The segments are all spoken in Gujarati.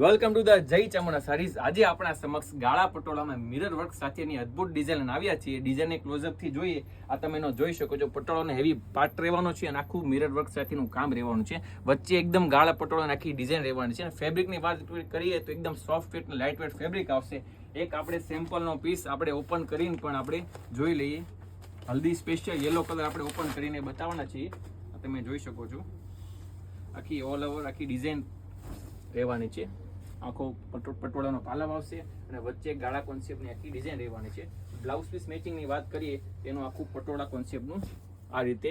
વેલકમ ટુ ધ જય ચામુંડા સારીઝ। આજે આપણા સમક્ષ ગાળા પટોળામાં મિરર વર્ક સાથેની અદ્ભુત ડિઝાઇન આવ્યા છે। ડિઝાઇનને ક્લોઝઅપ થી જોઈએ, આ તમે એનો જોઈ શકો છો। પટોળાનો હેવી પાર્ટ રહેવાનો છે અને આખું મિરર વર્ક સાથેનું કામ રહેવાનું છે। વચ્ચે એકદમ ગાળા પટોળાની આખી ડિઝાઇન રહેવાની છે અને ફેબ્રિકની વાત કરીએ તો એકદમ સોફ્ટ વેટ અને લાઇટ વેટ ફેબ્રિક આવશે। એક આપણે સેમ્પલનો પીસ આપણે ઓપન કરીને પણ આપણે જોઈ લઈએ। હલ્દી સ્પેશિયલ યલો કલર આપણે ઓપન કરીને બતાવવાના છીએ। તમે જોઈ શકો છો આખી ઓલ ઓવર આખી ડિઝાઇન રહેવાની છે। આખો પટોળાનો પાલવ આવશે અને વચ્ચે ગાળા કોન્સેપ્ટની આખી ડિઝાઇન રહેવાની છે। બ્લાઉઝ પીસ મેચિંગની વાત કરીએ તેનું આખું પટોળા કોન્સેપ્ટનું આ રીતે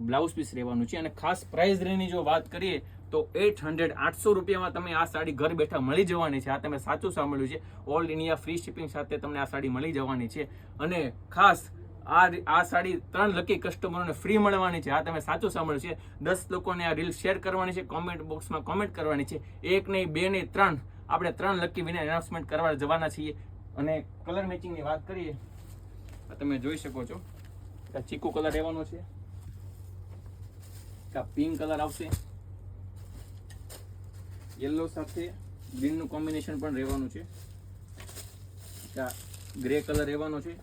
બ્લાઉઝ પીસ રહેવાનું છે અને ખાસ પ્રાઇસ રેન્જની જો વાત કરીએ તો 800 રૂપિયામાં તમે આ સાડી ઘર બેઠા મળી જવાની છે। આ તમે સાચું સાંભળ્યું છે, ઓલ ઇન્ડિયા ફ્રી શિપિંગ સાથે તમને આ સાડી મળી જવાની છે અને ખાસ આ સાડી 3 લકી કસ્ટમરોને ફ્રી મળવાની છે। આ તમે સાચું સાંભળ્યું છે। 10 લોકોને આ રીલ શેર કરવાની છે, કોમેન્ટ બોક્સમાં કોમેન્ટ કરવાની છે। 1 નહીં 2 નહીં 3 આપણે 3 લકી વિનર એનાઉન્સમેન્ટ કરવા જવાના છીએ। અને કલર મેચિંગની વાત કરીએ આ તમે જોઈ શકો છો કે ચીકુ કલર રહેવાનો છે, કે પિંક કલર આવશે, યલો સાથે ગ્રીનનું કોમ્બિનેશન પણ રહેવાનું છે, કે ગ્રે કલર રહેવાનો છે,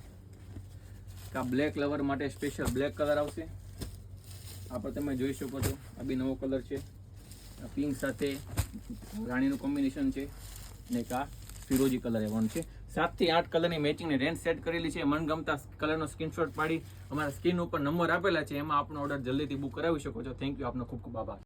કે બ્લેક લવર માટે સ્પેશિયલ બ્લેક કલર આવશે। આ પણ તમે જોઈ શકો છો, આ બી નવો કલર છે। પિંક સાથે રાણીનું કોમ્બિનેશન છે ને કા ફિરોજી કલર રહેવાનું છે। 7 થી 8 કલરની મેચિંગની રેન્જ સેટ કરેલી છે। મનગમતા કલરનો સ્ક્રીનશોટ પાડી અમારા સ્ક્રીન ઉપર નંબર આપેલા છે, એમાં આપનો ઓર્ડર જલ્દીથી બુક કરાવી શકો છો। થેન્ક યુ, આપનો ખૂબ ખૂબ આભાર।